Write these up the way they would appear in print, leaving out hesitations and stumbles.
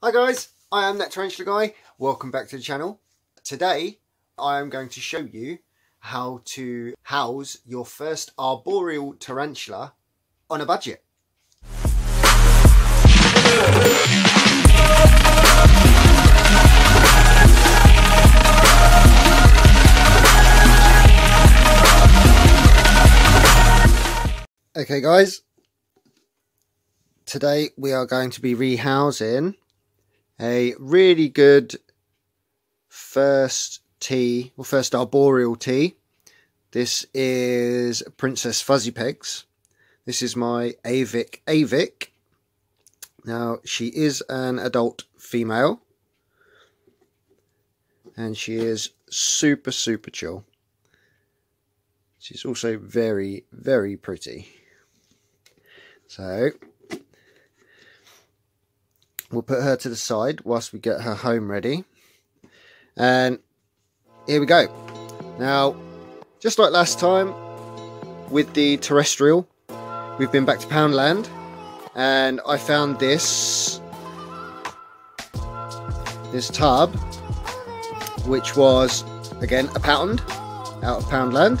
Hi guys, I am that Tarantula guy. Welcome back to the channel. Today I am going to show you how to house your first arboreal tarantula on a budget. Okay guys, today we are going to be rehousing a really good first arboreal tea. This is Princess Fuzzy Pegs. This is my Avic. Now she is an adult female and she is super chill. She's also very pretty. So we'll put her to the side whilst we get her home ready. And here we go. Now, just like last time with the terrestrial, we've been back to Poundland and I found this tub, which was again a pound out of Poundland.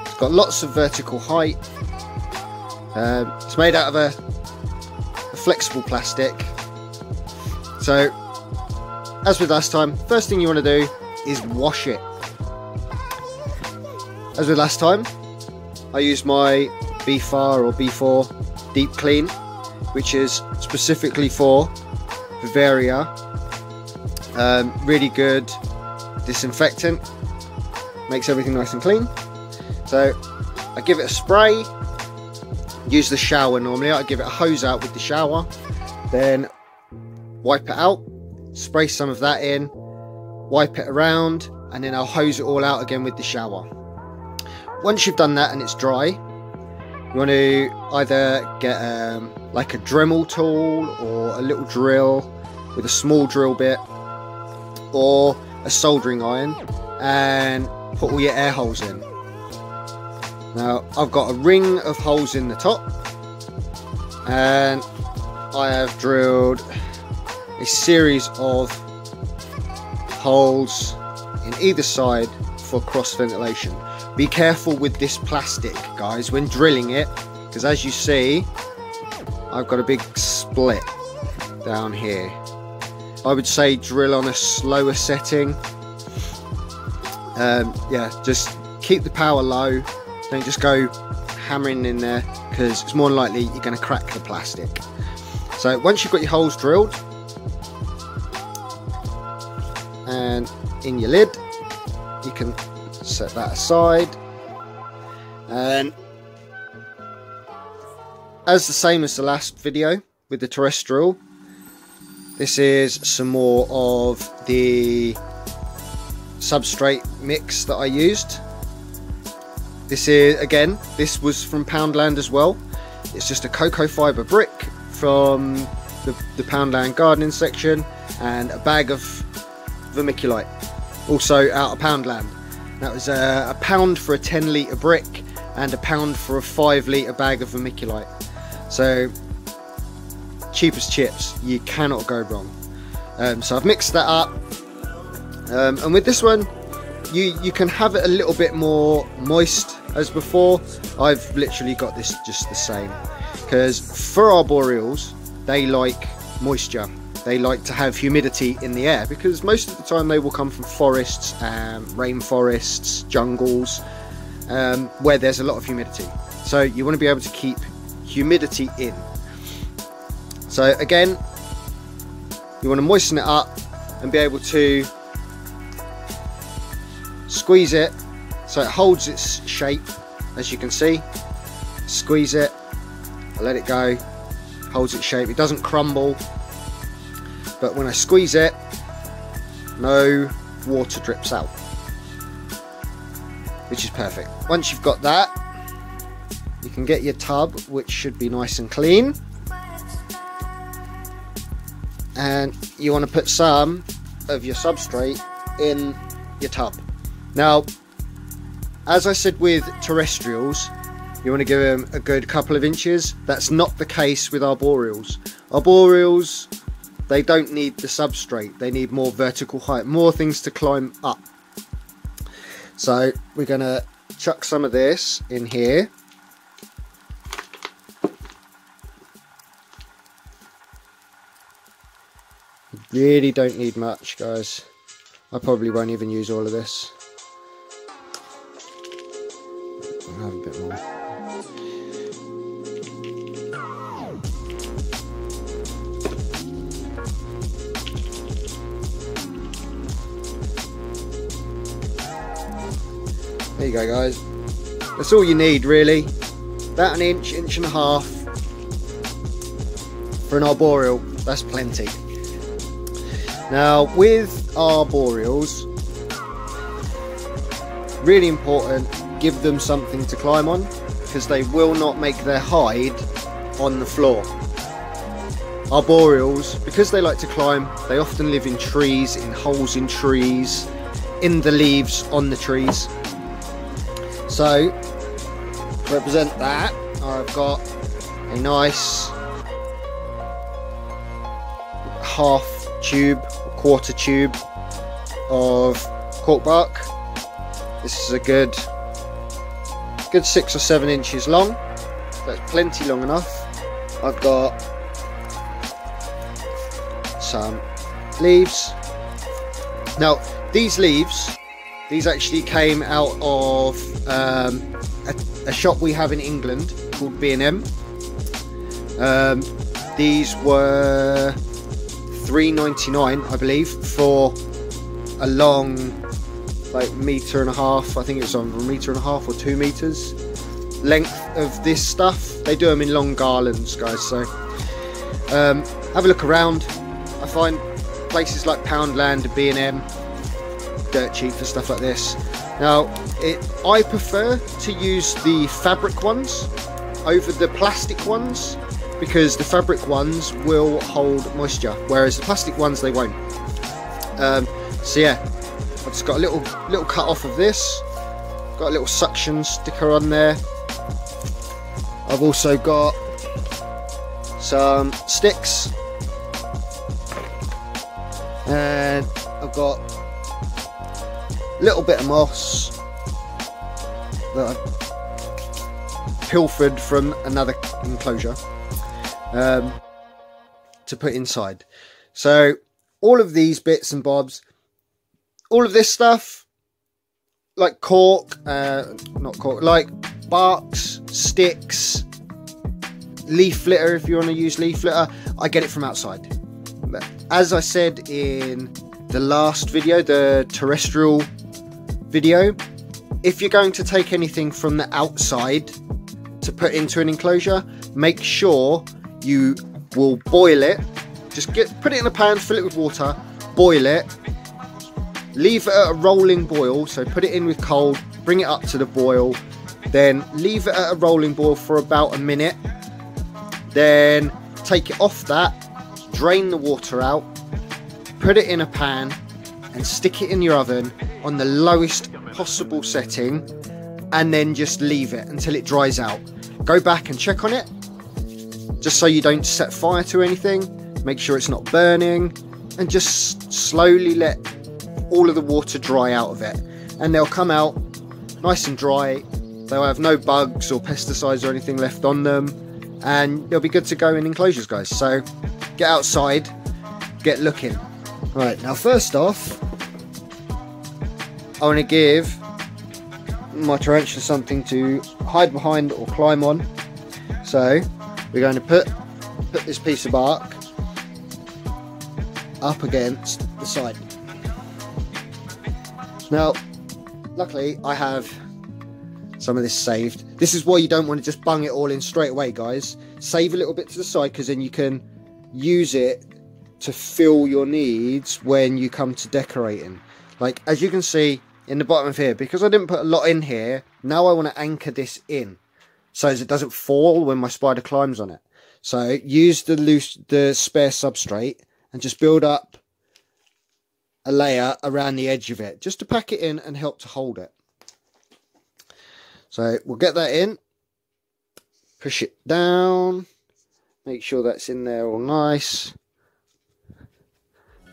It's got lots of vertical height. It's made out of a flexible plastic. So as with last time, first thing you want to do is wash it. As with last time, I used my B4 or B4 deep clean, which is specifically for Bavaria. Really good disinfectant, makes everything nice and clean. So I give it a spray. Use the shower normally. I give it a hose out with the shower, then wipe it out, spray some of that in, wipe it around, and then I'll hose it all out again with the shower. Once you've done that and it's dry, you want to either get like a Dremel tool or a little drill with a small drill bit or a soldering iron and put all your air holes in. Now I've got a ring of holes in the top and I have drilled a series of holes in either side for cross ventilation. Be careful with this plastic guys when drilling it, because as you see I've got a big split down here. I would say drill on a slower setting. Yeah, just keep the power low. Don't just go hammering in there, because it's more than likely you're going to crack the plastic. So once you've got your holes drilled and in your lid, you can set that aside. And as the same as the last video with the terrestrial, this is some more of the substrate mix that I used. This is, again, this was from Poundland as well. It's just a cocoa fibre brick from the Poundland gardening section and a bag of vermiculite, also out of Poundland. That was a pound for a 10-litre brick and a pound for a 5-litre bag of vermiculite. So cheap as chips, you cannot go wrong. So I've mixed that up, and with this one you can have it a little bit more moist as before. I've literally got this just the same, because for arboreals they like moisture, they like to have humidity in the air, because most of the time they will come from forests, rainforests, jungles, where there's a lot of humidity. So you want to be able to keep humidity in. So again, you want to moisten it up and be able to squeeze it so it holds its shape. As you can see, squeeze it, let it go, holds its shape, it doesn't crumble, but when I squeeze it, no water drips out, which is perfect. Once you've got that, you can get your tub, which should be nice and clean, and you want to put some of your substrate in your tub. Now, as I said with terrestrials, you want to give them a good couple of inches. That's not the case with arboreals. Arboreals, they don't need the substrate, they need more vertical height, more things to climb up. So we're going to chuck some of this in here. Really don't need much, guys. I probably won't even use all of this. I'll have a bit more. There you go, guys. That's all you need, really. About an inch, inch and a half for an arboreal. That's plenty. Now, with arboreals, really important, give them something to climb on, because they will not make their hide on the floor. Arboreals, because they like to climb, they often live in trees, in holes in trees, in the leaves on the trees. So, to represent that, I've got a nice half tube, quarter tube of cork bark. This is a good 6 or 7 inches long. That's plenty long enough. I've got some leaves. Now these leaves, these actually came out of a shop we have in England called B&M. These were $3.99, I believe, for a long, like, 1.5 meters. I think it's on 1.5 meters or 2 meters length of this stuff. They do them in long garlands, guys. So have a look around. I find places like Poundland and B&M dirt cheap for stuff like this. Now, I prefer to use the fabric ones over the plastic ones, because the fabric ones will hold moisture, whereas the plastic ones, they won't. So yeah, I've just got a little cut off of this. Got a little suction sticker on there. I've also got some sticks, and I've got a little bit of moss that I pilfered from another enclosure to put inside. So all of these bits and bobs, all of this stuff, like cork, not cork, like barks, sticks, leaf litter, if you want to use leaf litter, I get it from outside. But as I said in the last video, the terrestrial video, if you're going to take anything from the outside to put into an enclosure, make sure you will boil it. Just put it in a pan, fill it with water, boil it, leave it at a rolling boil. So put it in with cold, bring it up to the boil, then leave it at a rolling boil for about a minute, then take it off that, drain the water out, put it in a pan and stick it in your oven on the lowest possible setting, and then just leave it until it dries out. Go back and check on it, just so you don't set fire to anything. Make sure it's not burning, and just slowly let all of the water dry out of it, and they'll come out nice and dry. They'll have no bugs or pesticides or anything left on them, and they'll be good to go in enclosures, guys. So get outside, get looking. Right, now first off, I want to give my tarantula something to hide behind or climb on. So we're going to put this piece of bark up against the side. Now, luckily I have some of this saved. This is why you don't want to just bung it all in straight away, guys. Save a little bit to the side, because then you can use it to fill your needs when you come to decorating. Like, as you can see in the bottom of here, because I didn't put a lot in here, now I want to anchor this in so as it doesn't fall when my spider climbs on it. So use the spare substrate and just build up a layer around the edge of it, just to pack it in and help to hold it. So we'll get that in. push it down, make sure that's in there all nice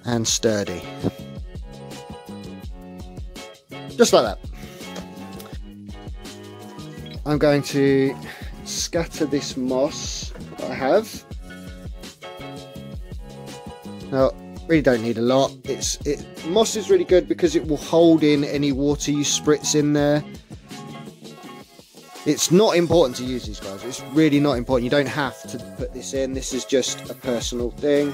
and sturdy, just like that. I'm going to scatter this moss that I have. Now, really don't need a lot. Moss is really good because it will hold in any water you spritz in there. It's not important to use these, guys. It's really not important. You don't have to put this in. This is just a personal thing.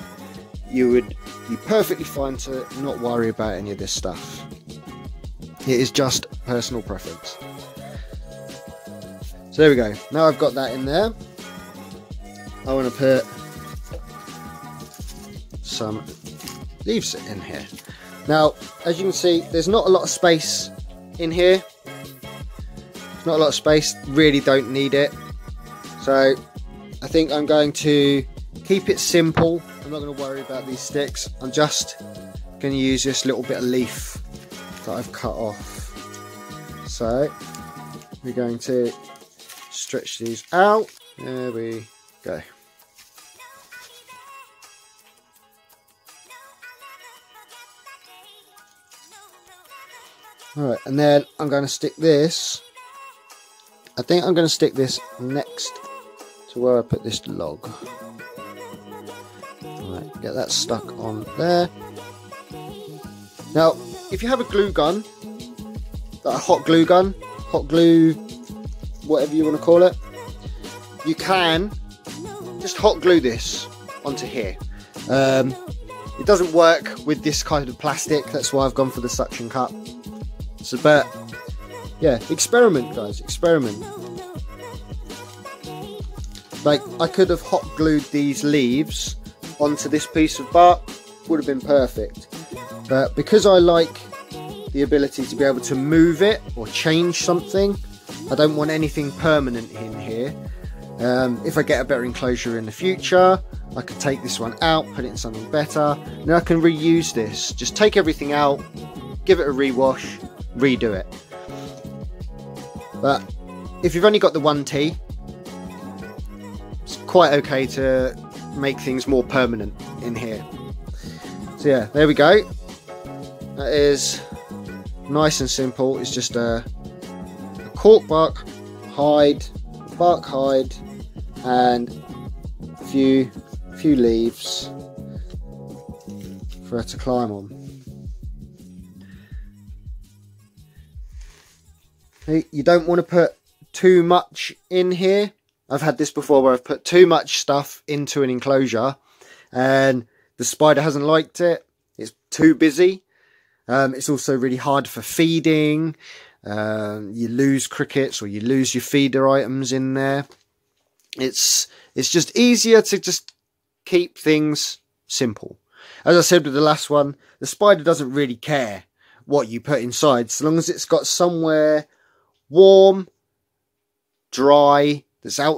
You would be perfectly fine to not worry about any of this stuff. It is just personal preference. So there we go. Now I've got that in there, I want to put some leaves in here. Now, as you can see, there's not a lot of space in here. There's not a lot of space, really don't need it. So I think I'm going to keep it simple. I'm not going to worry about these sticks. I'm just going to use this little bit of leaf that I've cut off. So we're going to stretch these out. There we go. Alright, and then I'm going to stick this. I think I'm going to stick this next to where I put this log. Alright, get that stuck on there. Now, if you have a glue gun, like a hot glue gun, hot glue, whatever you want to call it, you can just hot glue this onto here. It doesn't work with this kind of plastic, that's why I've gone for the suction cup. So, but yeah, experiment, guys, experiment. Like, I could have hot glued these leaves onto this piece of bark, would have been perfect. But because I like the ability to be able to move it or change something, I don't want anything permanent in here. If I get a better enclosure in the future, I could take this one out, put it in something better, and then I can reuse this. Just take everything out, give it a rewash, redo it. But if you've only got the 1T, it's quite okay to make things more permanent in here. So yeah, there we go. That is nice and simple. It's just a cork bark hide, and a few leaves for her to climb on. You don't want to put too much in here. I've had this before where I've put too much stuff into an enclosure and the spider hasn't liked it. It's too busy. It's also really hard for feeding. You lose crickets or you lose your feeder items in there. It's just easier to just keep things simple. As I said with the last one, the spider doesn't really care what you put inside, so long as it's got somewhere warm, dry, that's out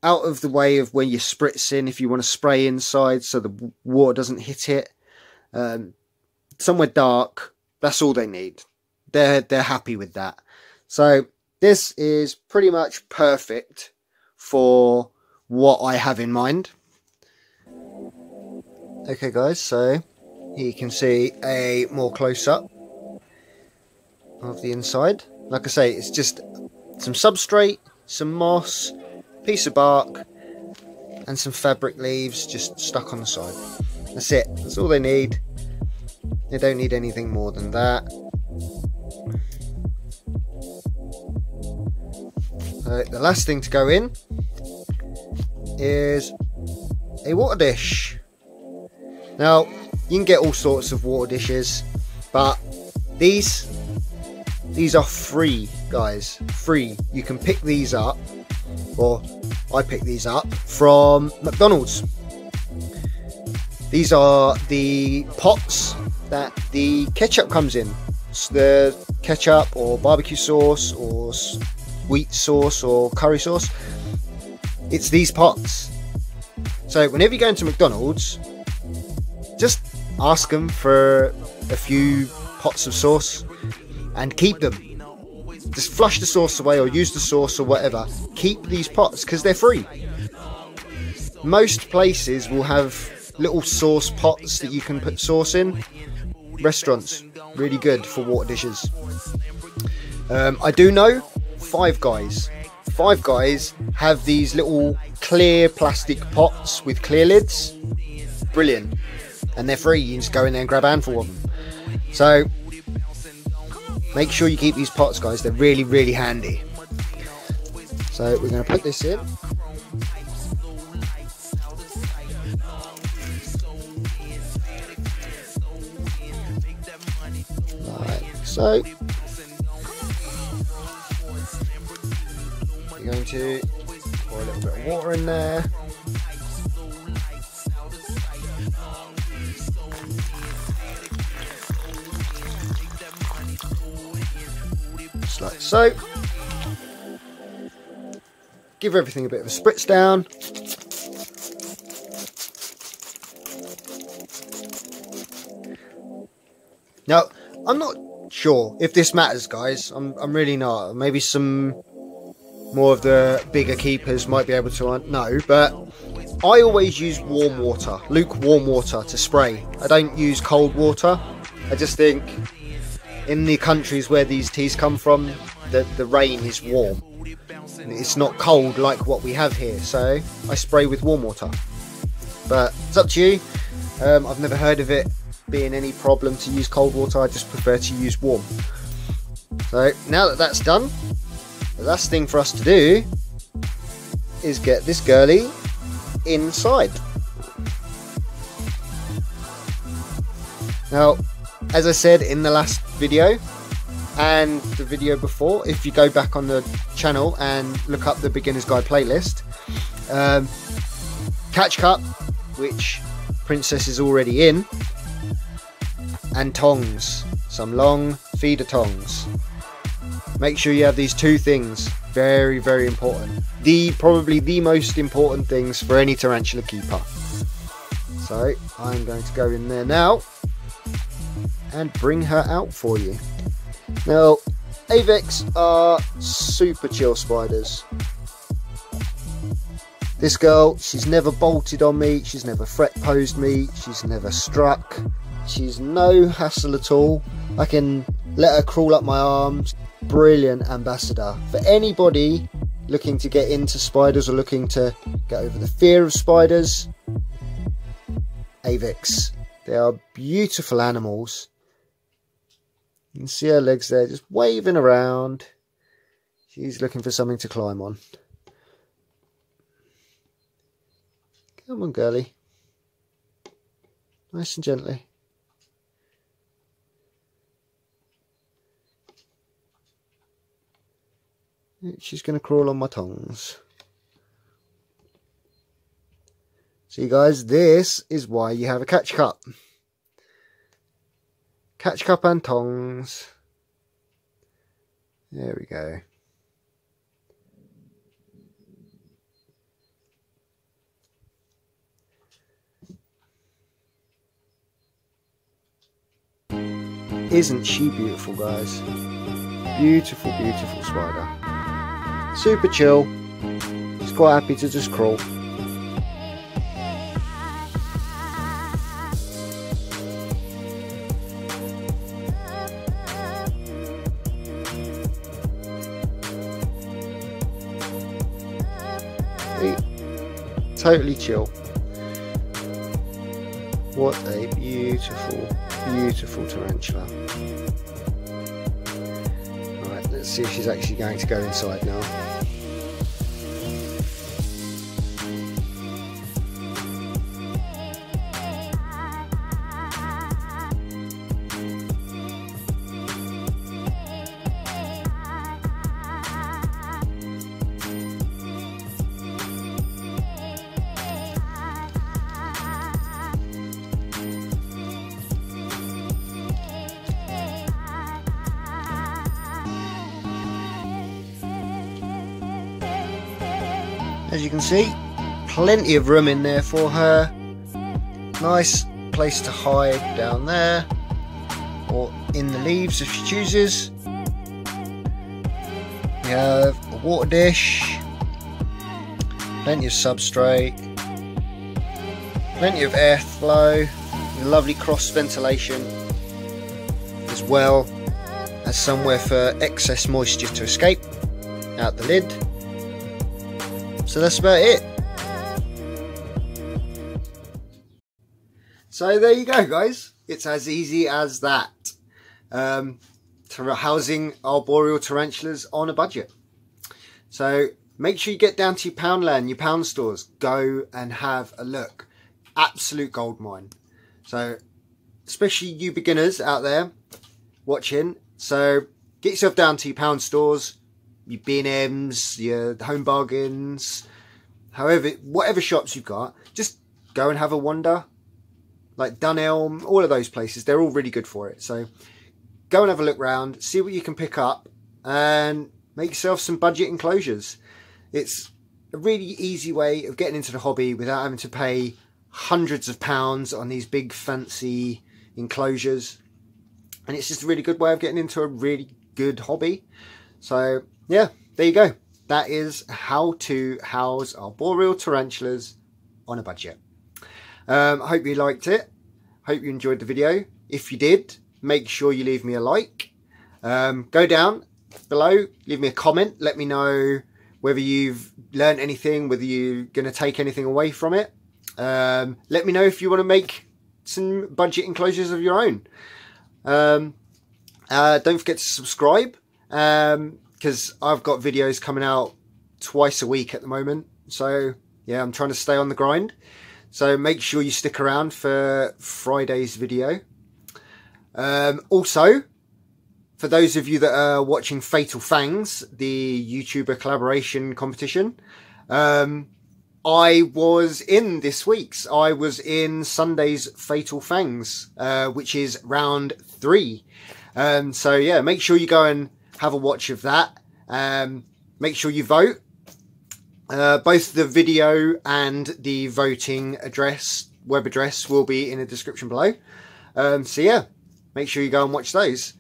of the way of when you're spritzing, if you want to spray inside so the water doesn't hit it. Somewhere dark, that's all they need. They're happy with that. So this is pretty much perfect for what I have in mind. Okay guys, so here you can see a more close-up of the inside. Like I say, it's just some substrate, some moss, piece of bark, and some fabric leaves just stuck on the side. That's it. That's all they need. They don't need anything more than that. The last thing to go in is a water dish. Now, you can get all sorts of water dishes, but these are free, guys. Free. You can pick these up, or I picked these up from McDonald's. These are the pots that the ketchup comes in. It's the ketchup or barbecue sauce or sweet sauce or curry sauce. It's these pots. So whenever you go into McDonald's, just ask them for a few pots of sauce and keep them. just flush the sauce away or use the sauce or whatever. Keep these pots because they're free. Most places will have little sauce pots that you can put sauce in. Restaurants, really good for water dishes. I do know Five Guys have these little clear plastic pots with clear lids. Brilliant. And they're free. You just go in there and grab a handful of them. So make sure you keep these pots, guys. They're really, really handy. So we're going to put this in. Like so. You're going to pour a little bit of water in there. Just like so. Give everything a bit of a spritz down. Now, I'm not sure if this matters, guys. I'm really not. Maybe some more of the bigger keepers might be able to know, but I always use warm water, lukewarm water to spray. I don't use cold water. I just think in the countries where these teas come from, the rain is warm. It's not cold like what we have here, so I spray with warm water. But it's up to you. I've never heard of it being any problem to use cold water. I just prefer to use warm. So now that that's done, the last thing for us to do is get this girly inside. Now, as I said in the last video and the video before, if you go back on the channel and look up the Beginner's Guide playlist, catch cup, which Princess is already in, and tongs, some long feeder tongs. Make sure you have these two things. Very, very important. Probably the most important things for any tarantula keeper. So I'm going to go in there now and bring her out for you. Now, Avex are super chill spiders. This girl, she's never bolted on me, she's never fret posed me, she's never struck. She's no hassle at all. I can let her crawl up my arms. Brilliant ambassador for anybody looking to get into spiders or looking to get over the fear of spiders. Avex, they are beautiful animals. You can see her legs there just waving around. She's looking for something to climb on. Come on, girly. Nice and gently. She's going to crawl on my tongs. See, guys, this is why you have a catch cup. Catch cup and tongs. There we go. Isn't she beautiful, guys? Beautiful, beautiful spider. Super chill. She's quite happy to just crawl. Totally chill. What a beautiful, beautiful tarantula. Alright, let's see if she's actually going to go inside now. As you can see, plenty of room in there for her. Nice place to hide down there, or in the leaves if she chooses. We have a water dish, plenty of substrate, plenty of airflow, lovely cross ventilation, as well as somewhere for excess moisture to escape out the lid. So that's about it. So there you go, guys. It's as easy as that. Housing arboreal tarantulas on a budget. So make sure you get down to your Poundland, your pound stores. Go and have a look. Absolute goldmine. So especially you beginners out there watching, so get yourself down to your pound stores, your B&Ms, your Home Bargains, whatever shops you've got. Just go and have a wander. Like Dunelm, all of those places, they're all really good for it. So go and have a look round, see what you can pick up, and make yourself some budget enclosures. It's a really easy way of getting into the hobby without having to pay hundreds of pounds on these big fancy enclosures. And it's just a really good way of getting into a really good hobby. So yeah, there you go. That is how to house arboreal tarantulas on a budget. I hope you liked it. Hope you enjoyed the video. If you did, make sure you leave me a like. Go down below, leave me a comment. Let me know whether you've learned anything, whether you're going to take anything away from it. Let me know if you want to make some budget enclosures of your own. Don't forget to subscribe, because I've got videos coming out twice a week at the moment. So yeah, I'm trying to stay on the grind. So make sure you stick around for Friday's video. Also, for those of you that are watching Fatal Fangs, the YouTuber collaboration competition, I was in this week's. I was in Sunday's Fatal Fangs, which is round 3. So yeah, make sure you go and have a watch of that. Make sure you vote. Both the video and the voting web address will be in the description below. So yeah, make sure you go and watch those.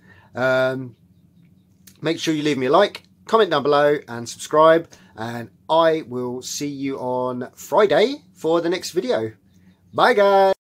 Make sure you leave me a like, comment down below and subscribe. And I will see you on Friday for the next video. Bye guys.